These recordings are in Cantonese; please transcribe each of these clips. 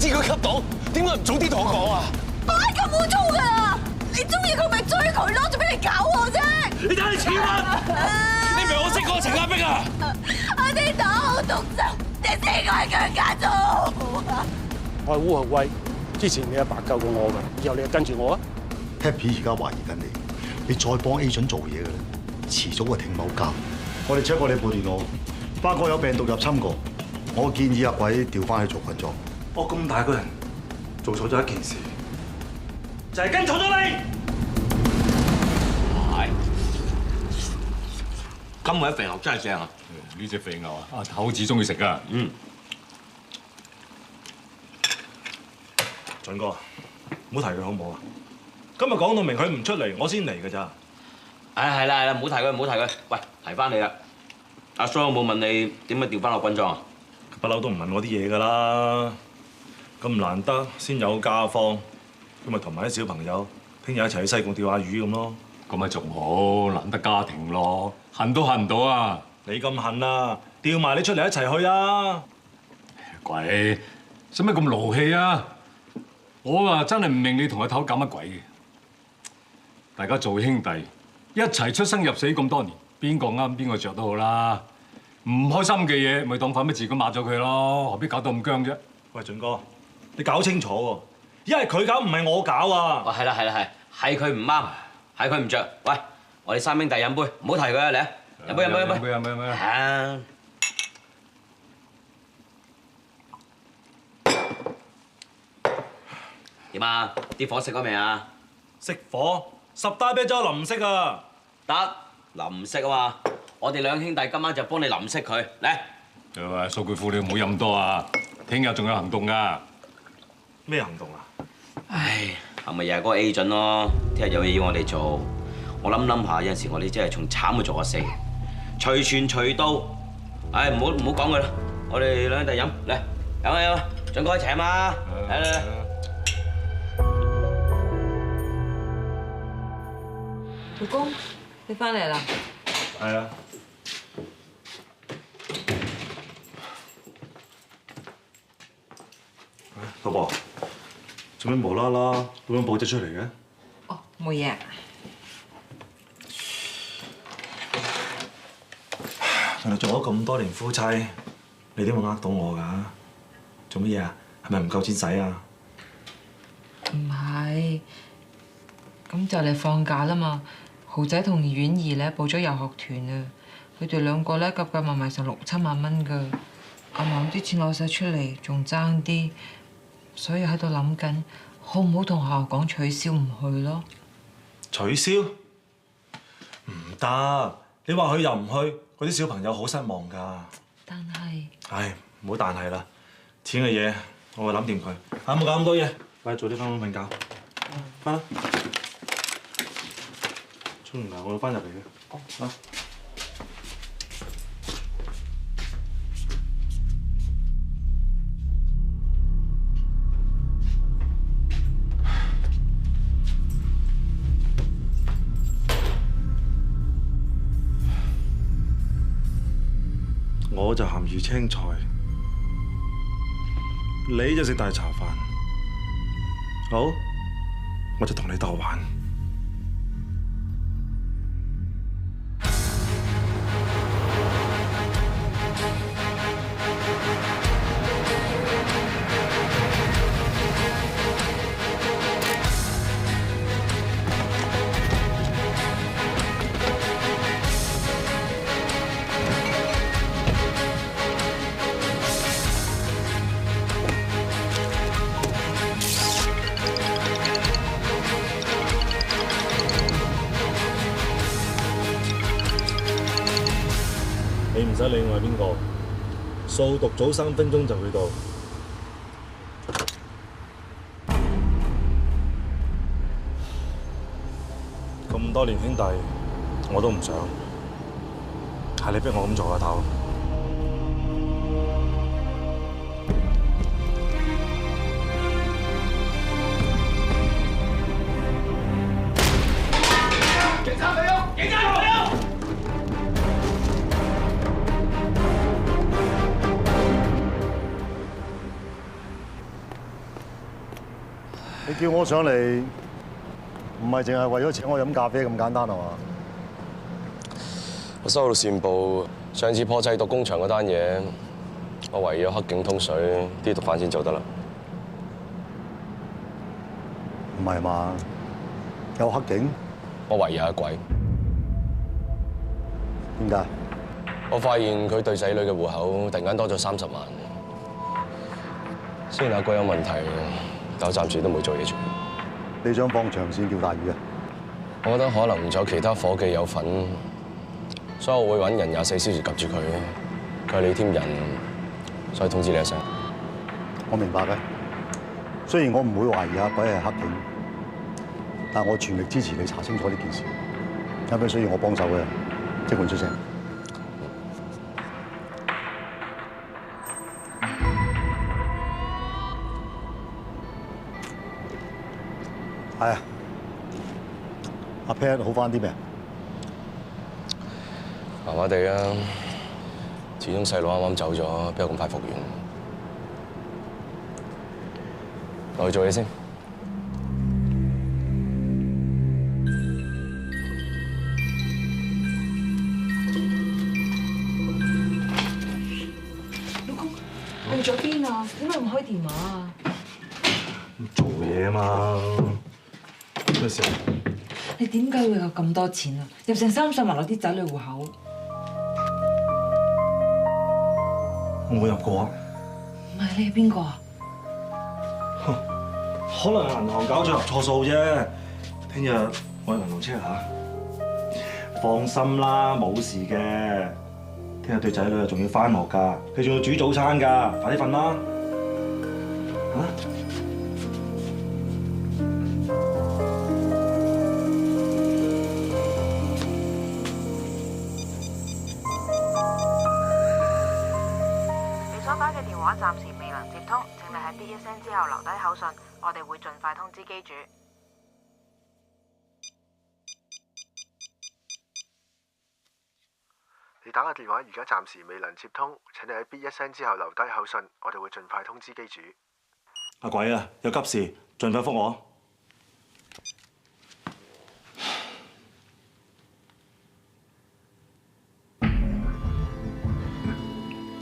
知佢吸毒，點解唔早啲同我講啊？我係咁污糟㗎，你中意佢咪追佢咯，做咩嚟搞我啫？你睇你似乜？你唔係我識嗰個陳家碧啊？我哋打我毒手，你四個係強姦咗我啊！我係烏學威，之前你阿爸救過我㗎，以後你就跟住我啊 ！Happy 而家懷疑緊你，你再幫 A 準做嘢嘅咧，遲早係停某監。我哋 check 過你部電腦，發覺有病毒入侵過。我建議阿鬼調翻去做軍裝。我咁大個人做錯咗一件事，就係跟錯咗你。係，今日肥牛真係正啊！呢隻肥牛啊，阿頭子中意食噶。嗯，俊哥，唔好提佢好唔好啊？今日講到明佢唔出嚟，我先嚟㗎咋。唉，係啦，唔好提佢，唔好提佢。喂，提翻你啦。阿蘇有冇問你點解調翻落軍裝啊？不嬲都唔問我啲嘢㗎啦。咁難得先有假放，咁咪同埋啲小朋友聽日一齊去西貢釣下魚咁咯。咁咪仲好，難得家庭咯，恨都恨唔到啊！你咁恨啊，調埋你出嚟一齊去啊！鬼，使乜咁勞氣啊？我啊真係唔明你同阿頭搞乜鬼嘅。大家做兄弟，一齊出生入死咁多年，邊個啱邊個着都好啦。唔開心嘅嘢，咪當粉筆字咁抹咗佢咯，何必搞到咁僵啫？喂，俊哥，你搞清楚喎，因為佢搞唔係我搞啊！哦，係啦，係佢唔啱，係佢唔着。喂，我哋三兄弟飲杯，唔好提佢啊！嚟啊，飲杯。啊！點啊？啲火熄咗未啊？熄火，10大啤酒淋唔熄啊！得，淋熄啊嘛！我哋兩兄弟今晚就幫你淋熄佢，嚟！喂，數據庫你唔好飲咁多啊！聽日仲有行動㗎。咩行動啊？唉，係咪又係嗰個 A 準咯？聽日有嘢要我哋做，我諗下，有陣時我哋真係從慘去做死，隨傳隨到。唉，唔好講佢啦，我哋兩兄弟飲嚟，飲啊！俊哥一齊啊嘛，嚟！老公，你翻嚟啦？係啊。老婆，做咩無啦啦攞張報紙出嚟嘅？哦，冇嘢。我哋做咗咁多年夫妻，你點會呃到我㗎？做乜嘢啊？係咪唔夠錢使啊？唔係，咁就嚟放假啦嘛。豪仔同婉兒咧報咗遊學團啊，佢哋兩個咧夾埋成6、7萬蚊㗎。阿嫲啲錢攞晒出嚟，仲爭啲，所以喺度諗緊，好唔好同學校講取消唔去咯？取消？唔得！你話去又唔去，嗰啲小朋友好失望㗎。但係，唉，唔好但係啦，錢嘅嘢我會諗掂佢。冇搞咁多嘢，快早啲翻屋瞓覺。翻啦。沖完涼我要翻入嚟嘅。啊！我就鹹魚青菜，你就食大茶飯。好，我就同你鬥玩。你唔使理我係邊個，掃毒早3分鐘就去到。咁多年兄弟，我都唔想，係你逼我咁做啊，頭。警察嚟啊！警察嚟啊！叫我上嚟，唔係淨係為咗請我飲咖啡咁簡單係嘛？我收到線報，上次破製毒工場嗰單嘢，我懷疑有黑警通水，啲毒販先做得啦。唔係嘛？有黑警？我懷疑有阿鬼。點解？我發現佢對仔女嘅戶口突然間多咗30萬。雖然阿鬼有問題，但我暫時都冇做嘢住。你想放長線釣大魚啊？我覺得可能仲有其他伙計有份，所以我會揾人24小時及住佢。佢係你添人，所以通知你一聲。我明白嘅。雖然我唔會懷疑阿鬼係黑警，但我全力支持你查清楚呢件事。有咩需要我幫手嘅，即管出聲。係啊，阿 Pat 好翻啲未？麻麻地啊，始終細佬啱啱走咗，邊有咁快復原？我去做嘢先。老公，去咗邊啊？點解唔開電話啊？做嘢嘛，咩事啊？你點解會有咁多錢啊？入成30萬落啲仔女戶口。我冇入過啊。唔係，你係邊個啊？可能銀行搞咗入錯數啫。聽日我去銀行 check 下。放心啦，冇事嘅。聽日對仔女啊仲要返學㗎，佢仲要煮早餐㗎，快啲瞓啦。嚇？所打嘅電話暫時未能接通，請你喺嗶一聲之後留低口信，我哋會盡快通知機主。你打嘅電話而家暫時未能接通，請你喺嗶一聲之後留低口信，我哋會盡快通知機主。阿鬼啊，有急事，盡快覆我。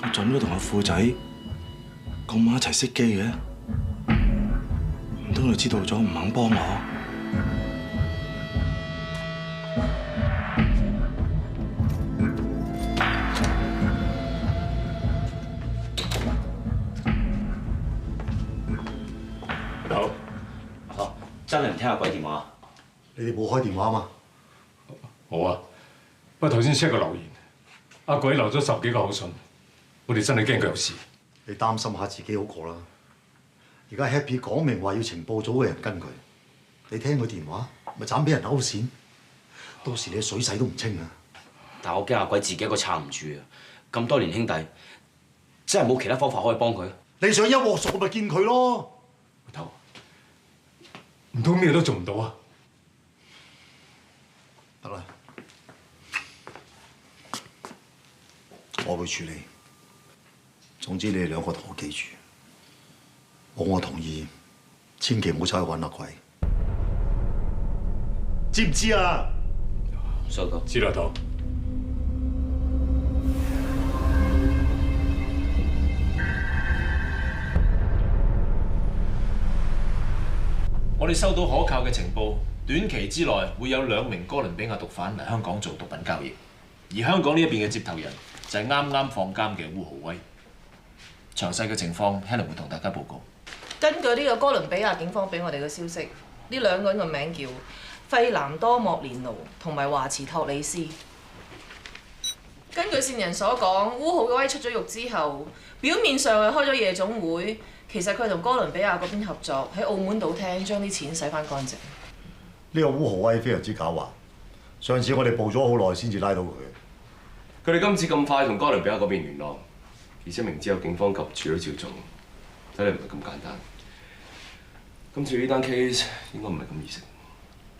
阿準都同阿富仔咁晚一齊熄機嘅，唔通佢知道咗唔肯幫我？好，真係唔聽阿鬼電話。你哋冇開電話嘛？好啊，不過頭先 check 個留言，阿鬼留咗10幾個口信，我哋真係驚佢有事。你擔心下自己好過啦。而家 Happy 講明話要情報組嘅人跟佢，你聽佢電話，咪斬俾人勾線，到時你水洗都唔清啊！但我驚阿鬼自己一個撐唔住啊！咁多年兄弟，真係冇其他方法可以幫佢。你想一鑊熟咪見佢咯？頭唔通咩都做唔到啊？得啦，我會處理。總之你哋兩個同我記住，冇我同意，千祈唔好走去揾阿鬼，知唔知啊？收到。知啦，頭。我哋收到可靠嘅情報，短期之內會有2名哥倫比亞毒販嚟香港做毒品交易，而香港呢一邊嘅接頭人就係啱啱放監嘅烏豪威。詳細嘅情況 Helen 會同大家報告。根據呢個哥倫比亞警方俾我哋嘅消息，呢2個人嘅名叫費南多莫連奴同埋華茨托里斯。根據線人所講，烏豪威出咗獄之後，表面上係開咗夜總會，其實佢係同哥倫比亞嗰邊合作，喺澳門賭廳將啲錢洗翻乾淨。呢個烏豪威非常之狡猾，上次我哋報咗好耐先至拉到佢。佢哋今次咁快同哥倫比亞嗰邊聯絡，而且明知有警方及處都照做，睇嚟唔係咁簡單。今次呢單 case 應該唔係咁易食。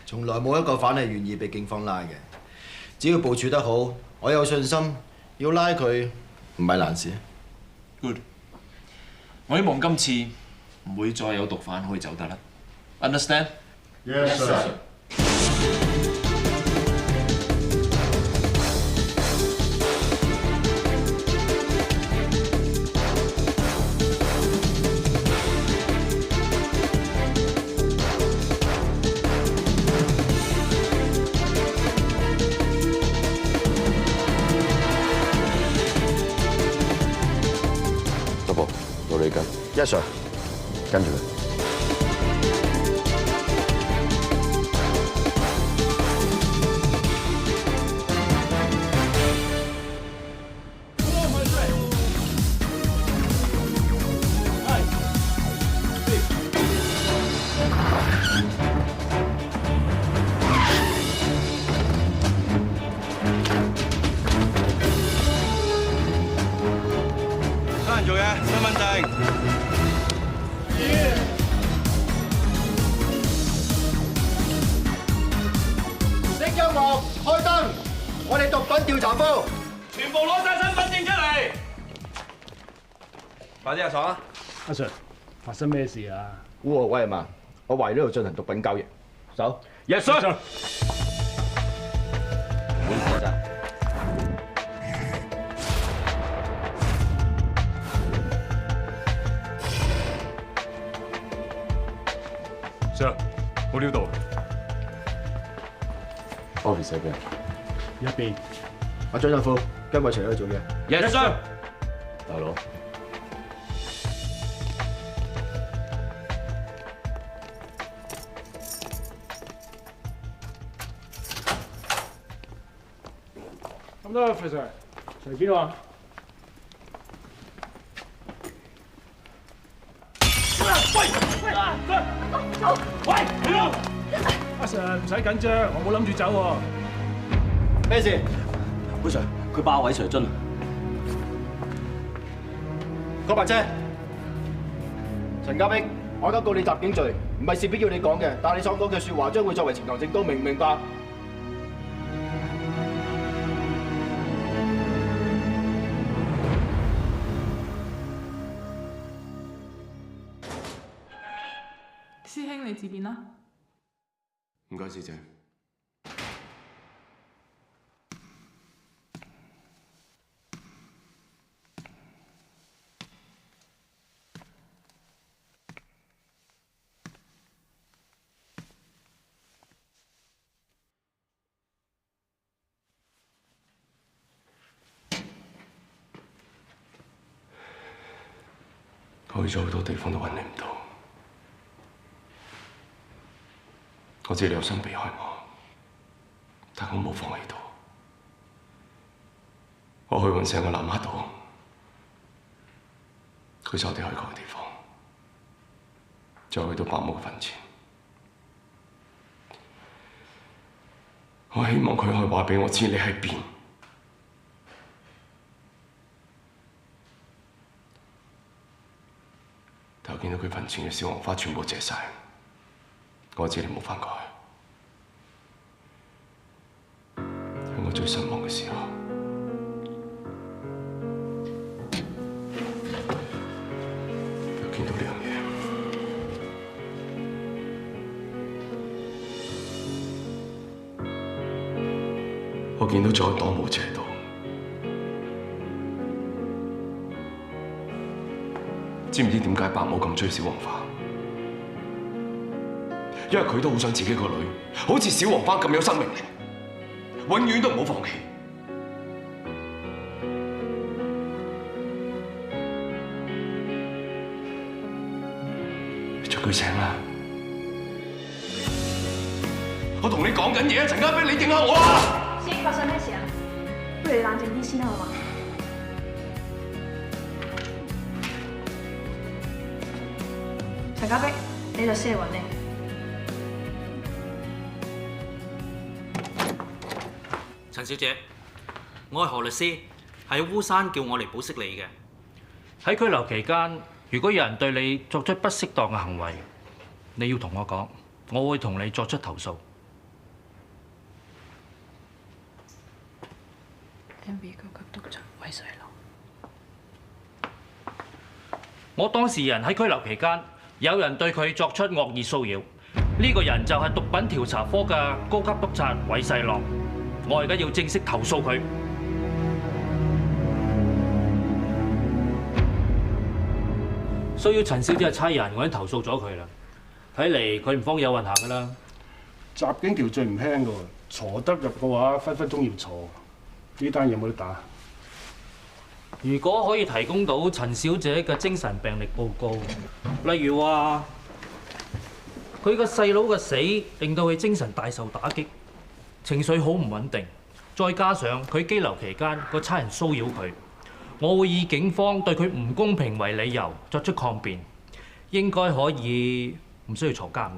從來冇一個犯係願意被警方拉嘅，只要部署得好，我有信心要拉佢唔係難事。Good， 我希望今次唔會再有毒販可以走得甩。Understand? Yes, sir.德寶，到你跟。 Yes sir，跟住佢。 得閒做嘢，身份證。 熄音樂，開燈，我哋毒品調查科。全部攞晒身份證出嚟！快啲阿爽啊！阿 Sir， 發生咩事啊？烏豪威啊嘛，我懷疑呢度進行毒品交易。手。 Yes sir。唔好咋？ Sir， 冇料到。 Office 喺邊？入邊。阿張振富，跟我一齊去做嘢。 Yes sir。大佬，咁多 officer， 隨便話。喂，阿 Sir 唔使緊張，我冇諗住走喎。咩事？會 Sir， 佢霸位 Sir 樽。郭伯姐，陳家碧，我而家告你襲警罪，唔係事必要你講嘅，但係你所講嘅説話將會作為呈堂證供，明唔明白？師兄，你自便啦。唔該，師姐。我去咗好多地方都揾你唔到。 我知你有心避開我，但我冇放棄到。我去揾成個南丫島，佢就我哋去過嘅地方，再去到白母嘅墳前。我希望佢可以話俾我知你喺邊。但我見到佢墳前嘅小黃花全部謝晒。 我知你冇翻過去，喺我最失望嘅時候，又見到呢樣嘢。我見到咗擋冇斜道，知唔知點解白母咁追小黃花？ 因為佢都好想自己個女，好似小黃花咁有生命力，永遠都唔好放棄。你出句聲啦！我同你講緊嘢啊，陳家碧，你應下我啊！師兄發生咩事啊？不如你冷靜啲先啦，好嘛？陳家碧，你律師嚟揾你。 陳小姐，我係何律師，喺烏山叫我嚟保釋你嘅。喺拘留期間，如果有人對你作出不適當嘅行為，你要同我講，我會同你作出投訴。MB 高級督察韋水龍，我當事人喺拘留期間，有人對佢作出惡意騷擾，呢個人就係毒品調查科嘅高級督察韋世樂，我而家要正式投訴佢。需要陳小姐嘅差人，我已經投訴咗佢啦。睇嚟佢唔方有運行㗎啦。襲警條罪唔輕㗎喎，坐得入嘅話，分分鐘要坐。呢單有冇得打？如果可以提供到陳小姐嘅精神病歷報告，例如話佢個細佬嘅死令到佢精神大受打擊，情緒好唔穩定，再加上佢羈留期間個差人騷擾佢，我會以警方對佢唔公平為理由作出抗辯，應該可以唔需要坐監嘅。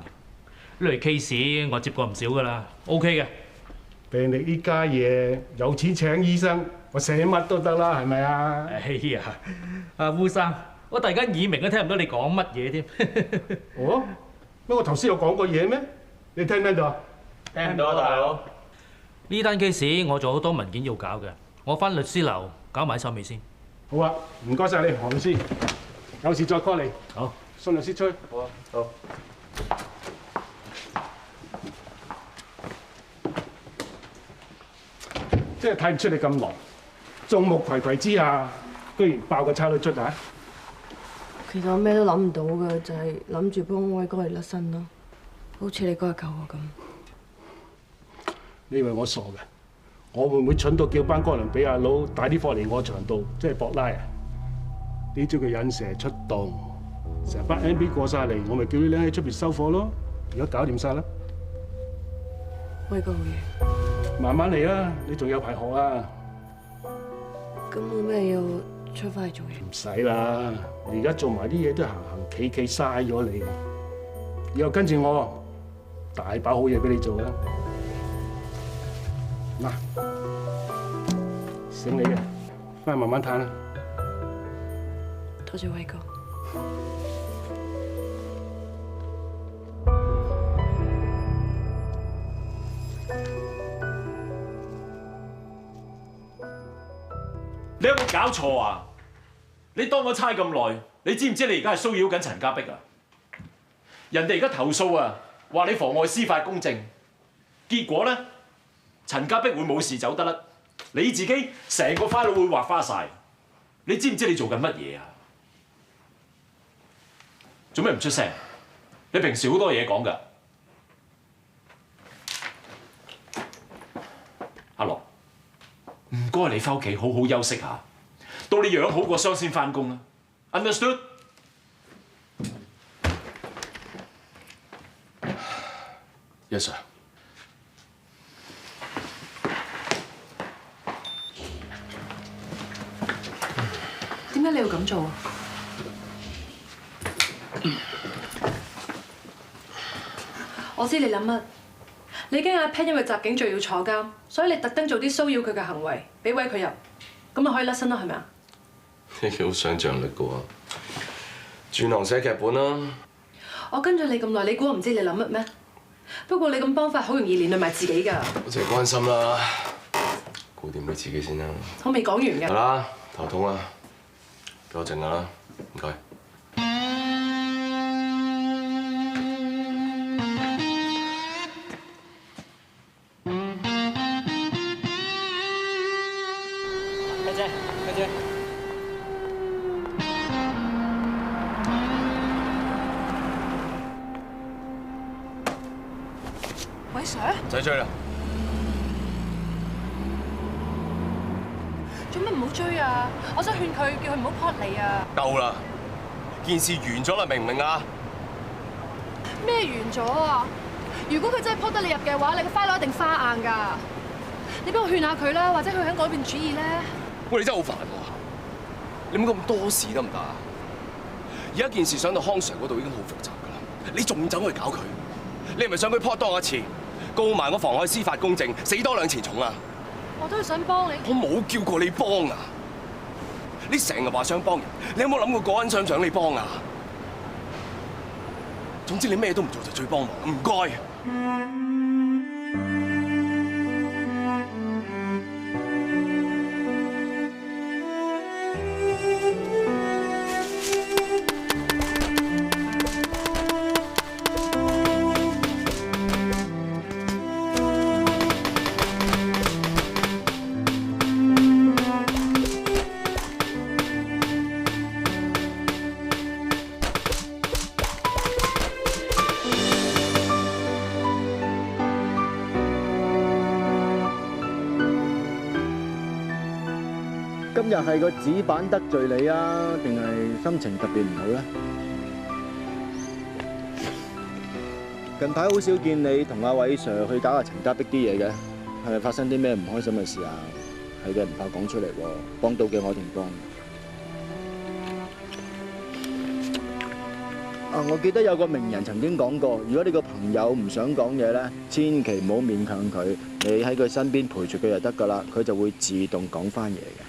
呢類 case 我接過唔少㗎啦 ，OK 嘅。病歷呢家嘢有錢請醫生，我寫乜都得啦，係咪啊？哎呀，阿烏生，我突然間耳鳴都聽唔到你講乜嘢添。哦，乜我頭先有講過嘢咩？你聽唔聽到啊？聽唔到啊，大佬。呢單 case 我仲有好多文件要搞嘅，我翻律師樓搞埋手尾先。好啊，唔該晒你，何律師。有事再 call 你。好，信律師吹。好啊，好。真係睇唔出你咁狼，眾目睽睽之下，居然爆個差佬出啊！其實我咩都諗唔到嘅，就係諗住幫威哥嚟甩身咯，好似你嗰日救我咁。你以為我傻嘅？我會唔會蠢到叫班哥倫比亞佬帶啲貨嚟我場度，即係博拉啊？呢招叫引蛇出洞，成班 MB 過晒嚟，我咪叫你哋喺出邊收貨咯。而家搞掂晒啦，威哥好嘢。慢慢嚟啦，你仲有排學啊！咁我咩要出翻去做嘢？唔使啦，你而家做埋啲嘢都行行企企嘥咗你。以後跟住我，大把好嘢俾你做啦。嗱，醒你嘅，翻去慢慢嘆啦。多謝威哥。你有冇搞錯啊？你當我差咁耐，你知唔知你而家係騷擾緊陳家碧啊？人哋而家投訴啊，話你妨礙司法公正，結果咧，陳家碧會冇事走得甩，你自己成個花佬會畫花晒。你知唔知你做緊乜嘢啊？做咩唔出聲？你平時好多嘢講㗎。阿樂。唔該，你翻屋企好好休息下，到你養好個傷先翻工啦。Understood？ Yes sir。點解你要咁做啊？我知你諗乜。你驚阿 Pan 因為襲警罪要坐監，所以你特登做啲騷擾佢嘅行為，俾位佢入，咁咪可以甩身啦，係咪啊？你幾好想像力嘅喎，轉行寫劇本啦。我跟咗你咁耐，你估我唔知你諗乜咩？不過你咁幫法好容易連累埋自己㗎。我淨係關心啦，顧掂你自己先啦。我未講完㗎。係啦，頭痛啊，俾我靜下啦，唔該。喂 Sir， 唔使追啦。做咩唔好追啊？我想勸佢，叫佢唔好撲你啊！夠啦，件事完咗啦，明唔明啊？咩完咗啊？如果佢真係撲得你入嘅話，你個花佬一定花硬㗎。你幫我勸下佢啦，或者佢肯改變主意咧。喂，你真係好煩喎！你唔好咁多事得唔得啊？而家件事上到康 Sir 嗰度已經好複雜㗎啦，你仲走去搞佢？你係咪想佢撲多一次，告埋我妨礙司法公正，死多兩錢重啊？我都係想幫你。我冇叫過你幫啊！你成日話想幫人，你有冇諗過嗰個人想唔想你幫啊？總之你咩都唔做就最幫忙，唔該。今日係個紙板得罪你啊，定係心情特別唔好咧？近排好少見你同阿偉 Sir 去搞下陳家碧啲嘢嘅，係咪發生啲咩唔開心嘅事啊？係嘅，唔怕講出嚟喎，幫到嘅我一定幫。啊，我記得有個名人曾經講過，如果你個朋友唔想講嘢咧，千祈唔好勉強佢，你喺佢身邊陪住佢就得㗎啦，佢就會自動講翻嘢嘅。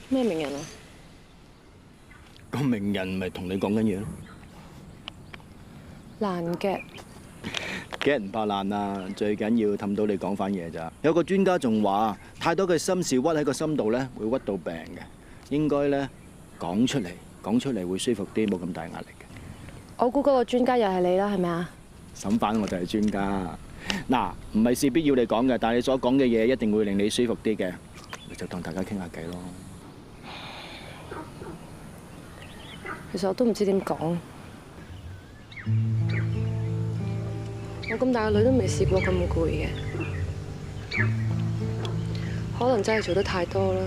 咩名人啊？個名人咪同你講緊嘢咯。爛嘅。嘅唔怕爛啊，最緊要氹到你講翻嘢咋。有個專家仲話，太多嘅心事屈喺個心度咧，會屈到病嘅。應該咧講出嚟，講出嚟會舒服啲，冇咁大壓力嘅。我估嗰個專家又係你啦，係咪啊？審犯我就係專家。嗱，唔係事必要你講嘅，但係你所講嘅嘢一定會令你舒服啲嘅，你就同大家傾下偈咯。其實我都唔知點講。我咁大個女都未試過咁攰嘅，可能真係做得太多啦。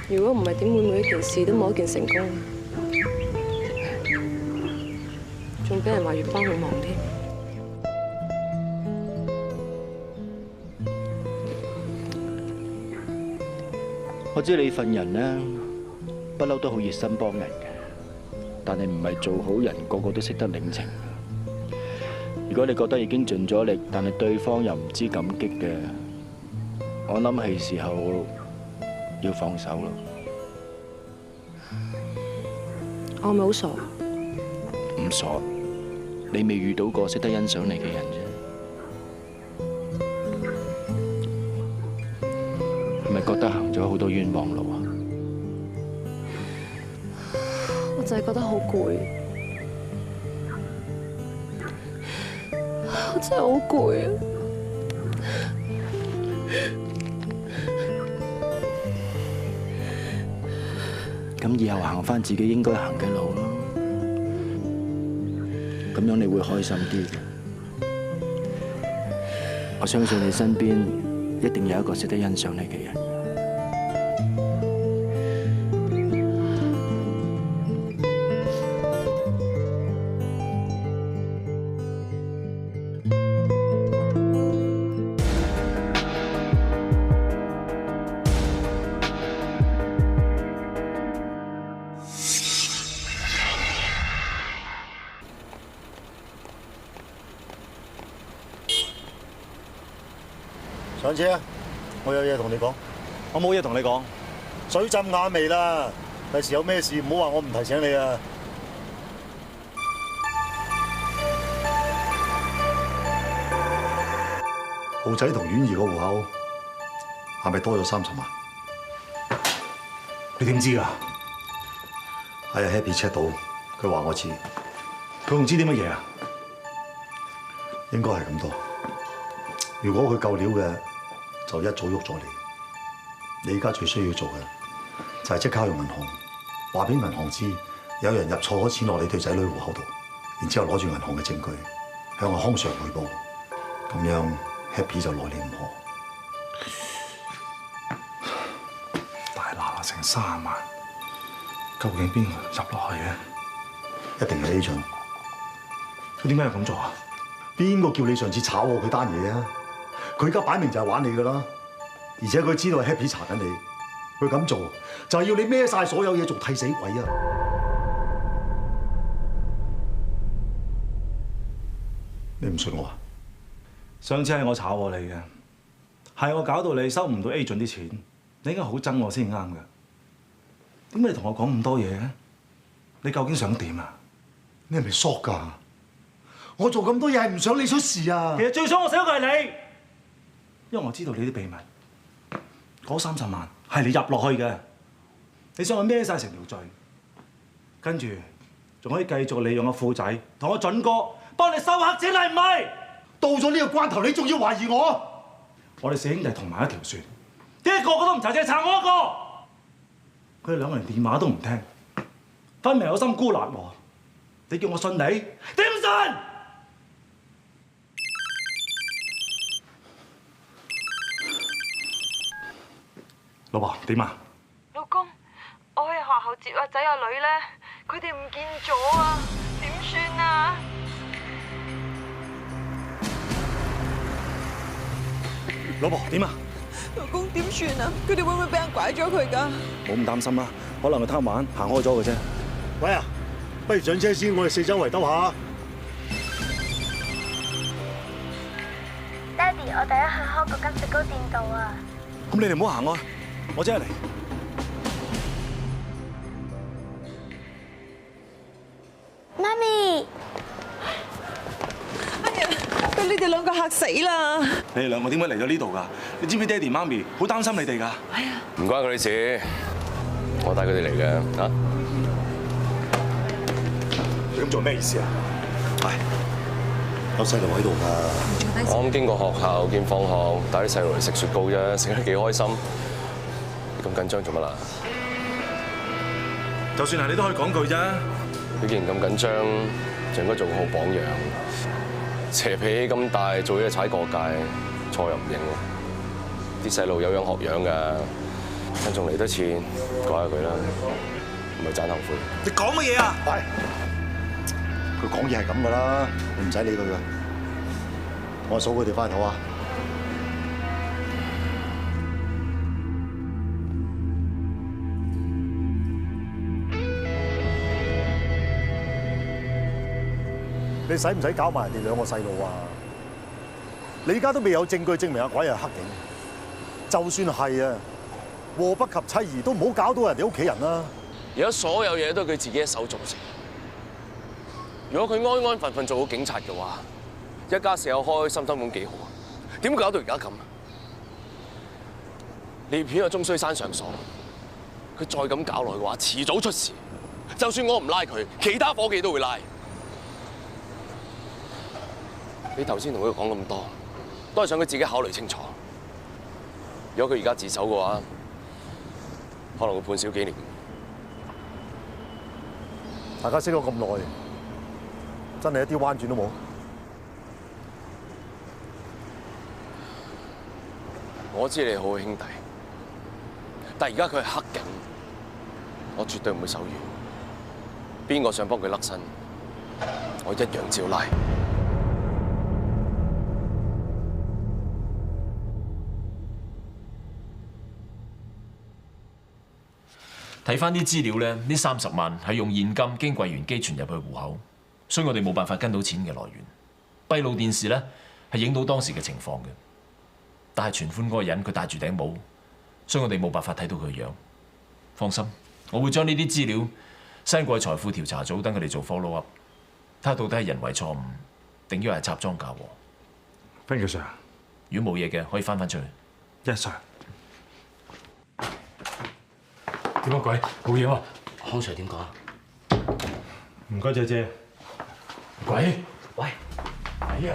如果唔係，點會每一件事都冇一件成功？仲俾人話月班好忙添。我知你份人呢，不嬲都好熱心幫人嘅，但係唔係做好人個個都識得領情。如果你覺得已經盡咗力，但係對方又唔知感激嘅，我諗係時候要放手咯。我係咪好傻？唔傻，你未遇到過識得欣賞你嘅人啫。係咪覺得行咗好多冤枉路啊？我就係覺得好攰。我真係好攰啊！咁以後行返自己應該行嘅路咯，咁樣你會開心啲嘅。我相信你身邊一定有一個識得欣賞你嘅人。上車啊！我有嘢同你講。我冇嘢同你講。水浸眼眉啦，第時有咩事唔好話我唔提醒你啊！豪仔同婉兒個戶口係咪多咗30萬？你點知㗎？係啊 ，Happy check 到，佢話我知。佢仲知啲乜嘢啊？應該係咁多。如果佢夠料嘅，就一早喐咗你。你而家最需要做嘅就係即刻用銀行話俾銀行知，有人入錯咗錢落你對仔女戶口度，然之後攞住銀行嘅證據向我康 Sir 匯報，咁樣 Happy 就來年唔可。大嗱嗱成30萬，究竟邊個入落去嘅？一定係 agent。佢點解要咁做啊？邊個叫你上次炒我佢單嘢啊？佢而家擺明就係玩你噶啦，而且佢知道係 Happy 查緊你，佢咁做就係要你孭晒所有嘢做替死鬼啊！你唔信我啊？上次係我炒過你嘅，係我搞到你收唔到 agent 啲錢，你應該好憎我先啱㗎。點解你同我講咁多嘢嘅？你究竟想點啊？你係咪傻㗎？我做咁多嘢係唔想你出事啊！其實最想我死嘅係你，因為我知道你啲秘密。嗰30萬係你入落去嘅，你想我孭晒成條罪，跟住仲可以繼續利用個富仔同我準哥幫你收黑錢係唔係？到咗呢個關頭，你仲要懷疑我？我哋4兄弟同埋一條船，點解個個都唔查，淨係查我一個？佢哋2個人電話都唔聽，分明有心孤立我。你叫我信你，點信？老婆點啊？老公，我去學校接阿仔阿女咧，佢哋唔見咗啊，點算啊？老婆點啊？老公點算啊？佢哋會唔會俾人拐咗佢㗎？冇咁擔心啦，可能佢貪玩行開咗嘅啫。喂啊，不如上車先，我哋四周圍兜下。爹哋，我第一去開嗰間雪糕店度啊！咁你哋唔好行啊，我即刻嚟。媽咪，哎呀，俾你哋兩個嚇死啦！你哋兩個點解嚟咗呢度㗎？你知唔知爹哋媽咪好擔心你哋㗎？係啊，唔關佢哋事，我帶佢哋嚟嘅嚇。你咁做咩意思啊？喂，有細路喺度㗎。我啱經過學校，見放學帶啲細路嚟食雪糕啫，食得幾開心。你咁緊張做乜啦？就算係你都可以講句啫。你既然咁緊張，就應該做個好榜樣。邪脾氣咁大，做嘢踩過界，錯又唔認喎。啲細路有樣學樣㗎，趁仲嚟得切，改下佢啦，唔係盞後悔。你講乜嘢啊？喂，佢講嘢係咁㗎啦，你唔使理佢㗎。我數佢哋翻頭啊！你使唔使搞埋人哋兩個細路啊？你而家都未有證據證明阿鬼係黑警，就算係啊，禍不及妻兒都唔好搞到人哋屋企人啦。而家所有嘢都係佢自己一手造成。如果佢安安分分做好警察嘅話，一家四口開開心心咁幾好啊！點搞到而家咁？獵片又終須山上鎖，佢再咁搞落去嘅話，遲早出事。就算我唔拉佢，其他伙計都會拉。你頭先同佢講咁多，都係想佢自己考慮清楚。如果佢而家自首嘅話，可能會判少幾年。大家識咗咁耐，真係一啲彎轉都冇。我知你係好兄弟，但係而家佢係黑警，我絕對唔會手軟。邊個想幫佢甩身，我一樣照拉。睇翻啲資料咧，呢30萬係用現金經櫃員機存入去戶口，所以我哋冇辦法跟到錢嘅來源。閉路電視咧係影到當時嘅情況嘅，但係存款嗰個人佢戴住頂帽，所以我哋冇辦法睇到佢嘅樣。放心，我會將呢啲資料send過去財富調查組，等佢哋做 follow up，睇下到底係人為錯誤，定抑係插贓嫁禍。Thank you, sir。如果冇嘢嘅，可以翻出去。Yes, sir。點啊鬼？冇嘢喎。康 Sir 點講？唔該，姐姐。鬼？喂，哎呀！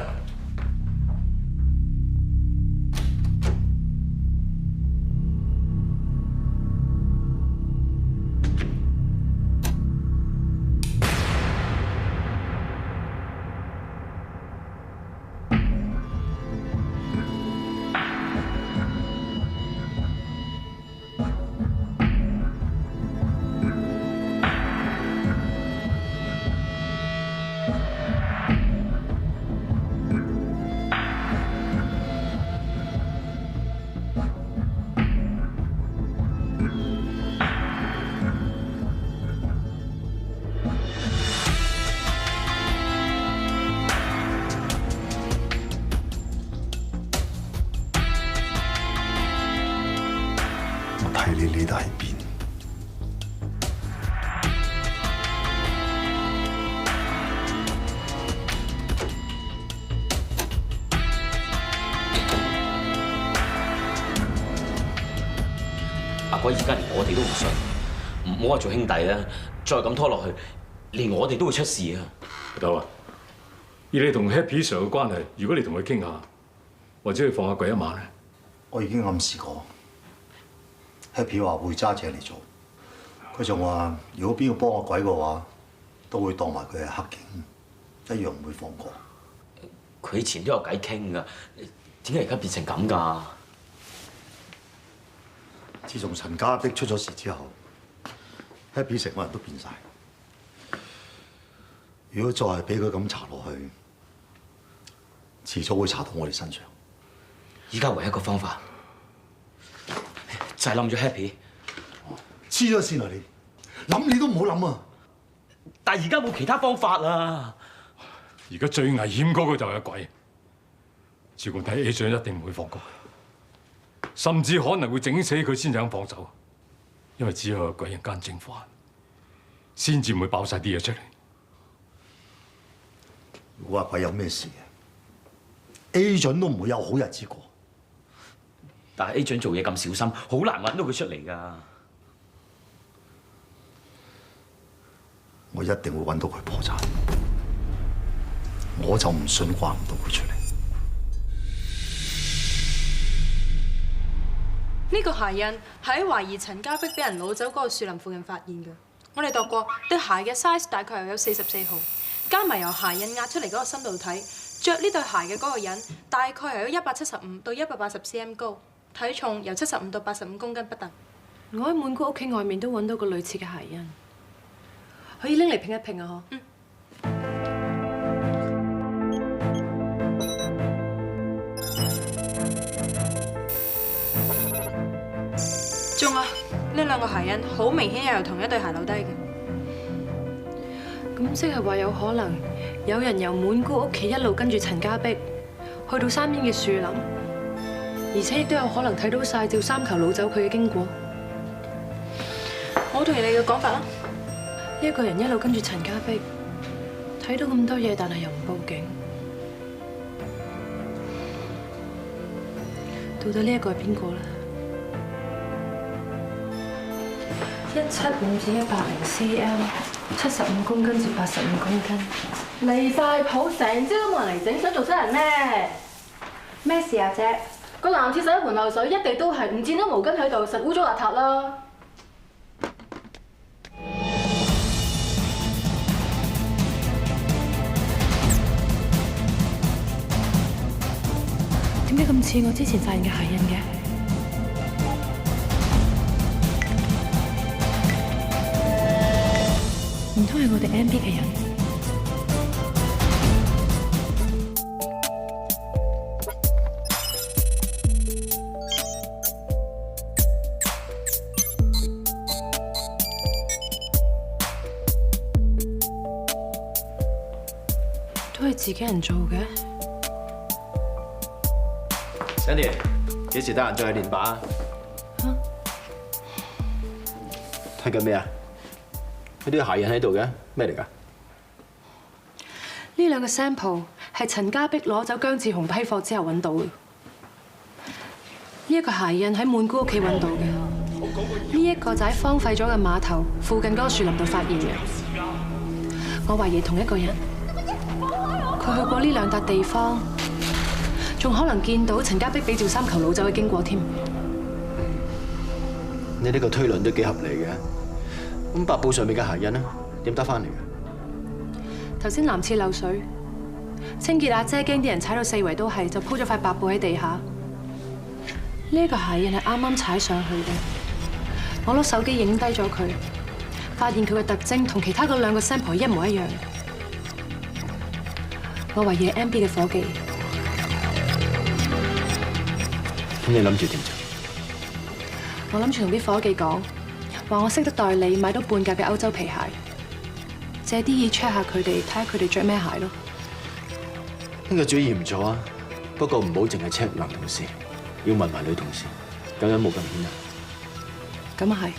睇你呢大邊。阿鬼而家連我哋都唔信，唔好話做兄弟啦，再咁拖落去，連我哋都會出事啊！豆啊，以你同 Happy Sir 嘅關係，如果你同佢傾下，或者去放阿鬼一晚咧，我已經暗示過。Happy 話會揸正嚟做，佢仲話如果邊個幫我鬼嘅話，都會當埋佢係黑警，一樣唔會放過。佢以前都有偈傾㗎，點解而家變成咁㗎？自從陳家碧出咗事之後，Happy 成個人都變晒。如果再係俾佢咁查落去，遲早會查到我哋身上。依家唯一一個方法就係冧咗 Happy。黐咗線啊你！諗你都唔好諗啊！但係而家冇其他方法啦。而家最危險嗰個就係鬼，照我睇 A 長一定唔會放過佢，甚至可能會整死佢先至肯放手，因為只有鬼人間蒸發，先至唔會爆晒啲嘢出嚟。如果阿鬼有咩事，A 準都唔會有好日子過。但係 A 準做嘢咁小心，好難揾到佢出嚟㗎。我一定會揾到佢破綻，我就唔信掛唔到佢出嚟。呢個鞋印係喺懷疑陳家碧俾人攞走嗰個樹林附近發現嘅。我哋度過對鞋嘅 size 大概又有44號，加埋由鞋印壓出嚟嗰個深度睇，着呢對鞋嘅嗰個人大概係有175到180 cm 高，體重由75到85公斤不等。我喺滿姑屋企外面都揾到個類似嘅鞋印。可以拎嚟拼一拼啊！嗬。中啊！呢兩個鞋印好明顯係由同一對鞋留低嘅。咁即係話有可能有人由滿姑屋企一路跟住陳家碧，去到山邊嘅樹林，而且亦都有可能睇到晒趙三球擄走佢嘅經過。我同意你嘅講法啦。一個人一路跟住陳家碧，睇到咁多嘢，但係又唔報警，到底呢一個係邊個咧？175至180 cm， 75公斤至85公斤，離晒譜，成朝都冇人嚟整，想做新人咩？咩事啊姐？個男廁洗一盆漏水，一地都係，唔見到毛巾喺度，實污糟邋遢啦！點解咁似我之前發現嘅鞋印嘅？唔通係我哋 MB 嘅人？都係自己人做嘅。Sandy， 幾時得閒再去練靶啊？睇緊咩啊？呢啲鞋印喺度嘅，咩嚟㗎？呢兩個 sample 係陳家碧攞走姜志雄批貨之後揾到嘅。呢一個鞋印喺滿姑屋企揾到嘅，呢一個就喺荒廢咗嘅碼頭附近嗰個樹林度發現嘅。我懷疑同一個人，佢去過呢兩笪地方。仲可能見到陳家碧俾趙三球擄走嘅經過添。你呢個推論都幾合理嘅。咁白布上面嘅鞋印呢？點得翻嚟嘅？頭先男廁漏水，清潔阿姐驚啲人踩到四圍都係，就鋪咗塊白布喺地下。呢個鞋印係啱啱踩上去嘅。我攞手機影低咗佢，發現佢嘅特徵同其他嗰兩個 sample 一模一樣。我懷疑係 MB 嘅夥計。咁你諗住點做？我諗住同啲夥計講，話我識得代理買到半價嘅歐洲皮鞋，借啲意 check 下佢哋，睇下佢哋着咩鞋咯。呢個主意唔錯啊，不過唔好淨係 check 男同事，要問埋女同事，咁樣冇咁顯眼。咁啊係。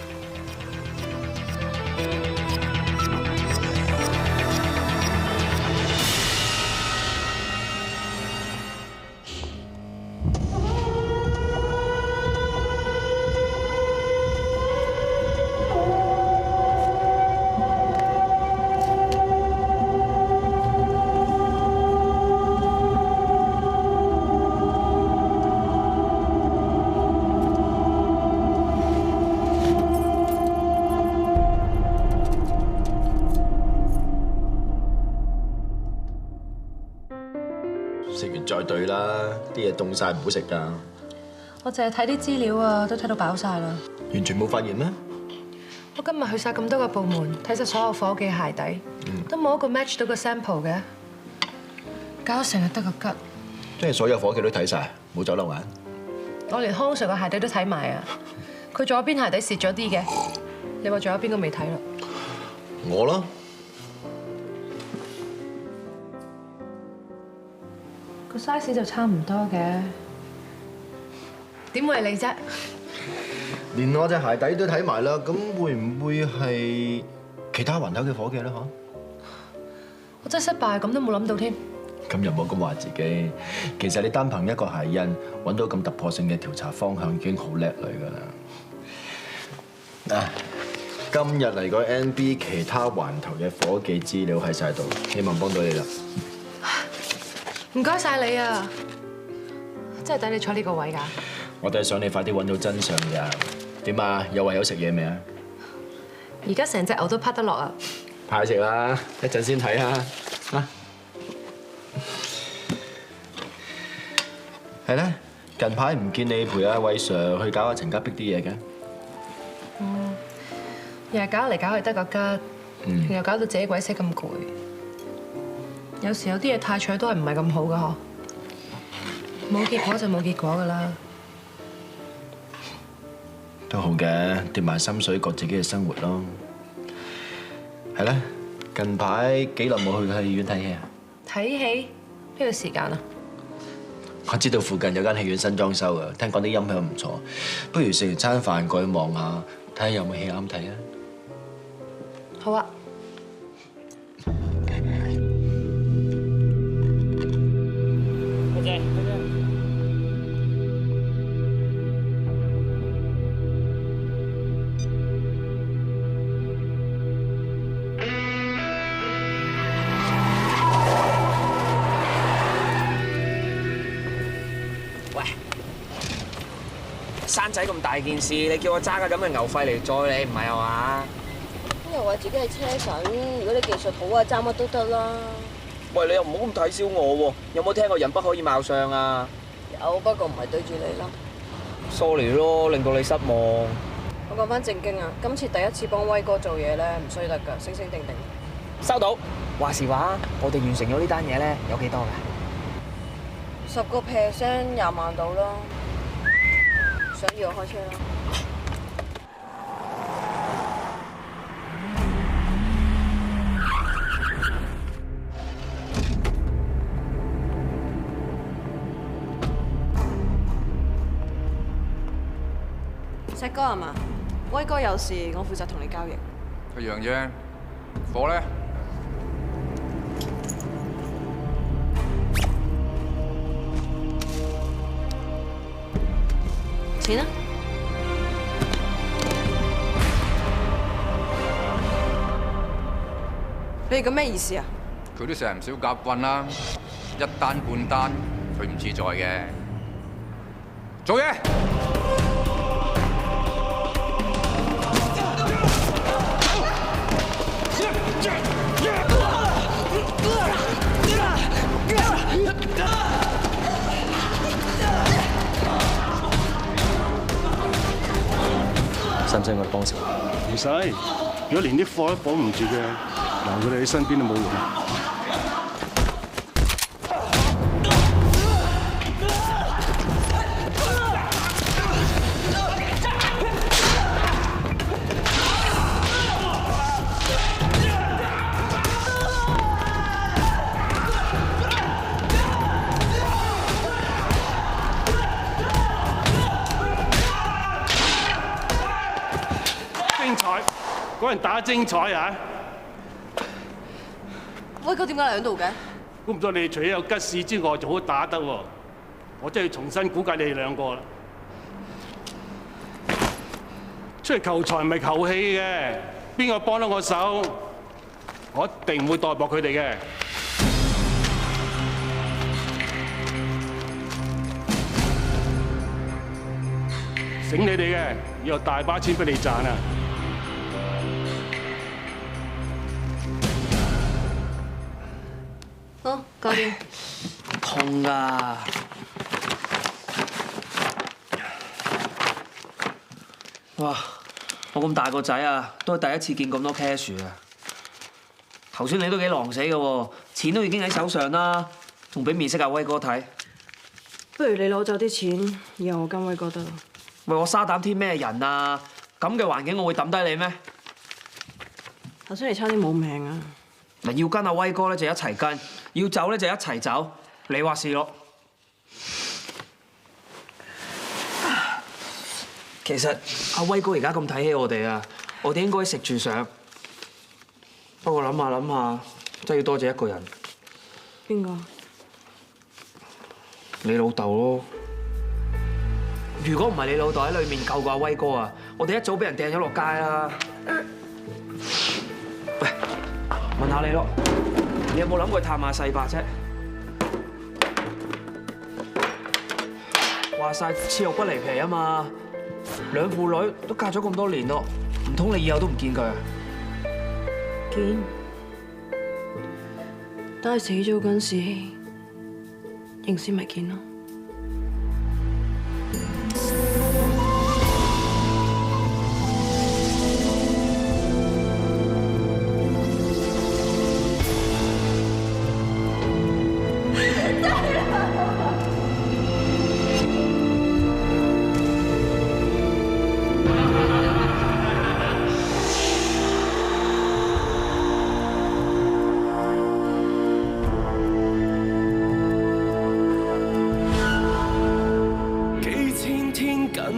食完再對啦，啲嘢凍晒唔好食㗎。我淨係睇啲資料啊，都睇到飽晒啦。完全冇發現咩？我今日去晒咁多個部門，睇晒所有伙計鞋底，都冇一個 match 到個 sample 嘅，搞到成日得個吉。即係所有伙計都睇晒，冇走漏眼。我連康 Sir 個鞋底都睇埋啊！佢左邊鞋底蝕咗啲嘅，你話仲有邊個未睇啦？我咯，個 size 就差唔多嘅，點會係你啫？連我隻鞋底都睇埋啦，咁會唔會係其他環頭嘅伙計咧？嚇！我真係失敗，咁都冇諗到添。咁又冇咁話自己，其實你單憑一個鞋印揾到咁突破性嘅調查方向已經好叻女㗎啦。啊，今日嚟個 NB 其他環頭嘅伙計資料喺晒度，希望幫到你啦。唔該晒你啊！真係抵你坐呢個位㗎。我都係想你快啲揾到真相㗎。點啊？有話有食嘢未啊？而家成隻牛都拍得落啊！派食啦，一陣先睇下。啊！係咧，近排唔見你陪阿偉 Sir 去搞阿陳家碧啲嘢嘅。日日搞嚟搞去得個吉，又搞到自己鬼死咁攰。有時有啲嘢太取都係唔係咁好噶嗬。冇結果就冇結果噶啦。都好嘅，跌埋心水過自己嘅生活咯。係咧，近排幾耐冇去過戲院睇戲啊？睇戲邊個時間啊？我知道附近有間戲院新裝修啊，聽講啲音響唔錯，不如食完餐飯過去望下，睇下有冇戲啱睇啊！好啊。山仔咁大件事，你叫我揸架咁嘅牛肺嚟載你，唔係啊嘛？又話自己係車神，如果你技術好啊，揸乜都得啦。喂，你又唔好咁睇小我喎，有冇聽過人不可以貌相啊？有，不過唔係對住你咯。sorry 咯，令到你失望。我講翻正經啊，今次第一次幫威哥做嘢咧，唔衰得㗎，醒醒定定。收到。話時話，我哋完成咗呢單嘢咧，有幾多㗎？10個%，20萬到啦。想要我開車啦。石哥係嘛？威哥有事，我負責同你交易。一樣啫，貨咧？錢啊！你哋咁咩意思啊？佢都成日唔少夾棍啦，一單半單，佢唔自在嘅。做嘢！使唔使我哋幫手？唔使，如果連啲貨都綁唔住嘅，留佢哋喺身邊都冇用。嗰人打精彩啊！威哥點解嚟喺度嘅？估唔到你哋除咗有吉士之外，仲好打得喎！我真係要重新估計你哋兩個啦。出嚟求財唔係求氣嘅，邊個幫到我手，我一定唔會代薄佢哋嘅。醒你哋嘅，以後大把錢俾你賺啊！好，搞掂。痛㗎！哇！我咁大個仔啊，都係第一次見咁多 cash 啊！頭先你都幾狼死嘅喎，錢都已經喺手上啦，仲俾面色阿威哥睇。不如你攞走啲錢，以後我跟威哥得啦。喂，我沙膽添咩人啊？咁嘅環境我會抌低你咩？頭先你差啲冇命啊！嗱，要跟阿威哥咧就一齊跟，要走咧就一齊走，你話是咯。其實阿威哥而家咁睇起我哋啊，我哋應該食住上。不過諗下，真係要多謝一個人。邊個？你老豆咯。如果唔係你老豆喺裏面救過阿威哥啊，我哋一早俾人掟咗落街啦。喂，問下你咯，你有冇諗過探下世伯啫？話晒切肉不離皮啊嘛，兩父女都隔咗咁多年咯，唔通你以後都唔見佢啊？見，等佢死咗嗰陣時，認先咪見咯。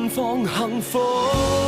方幸福。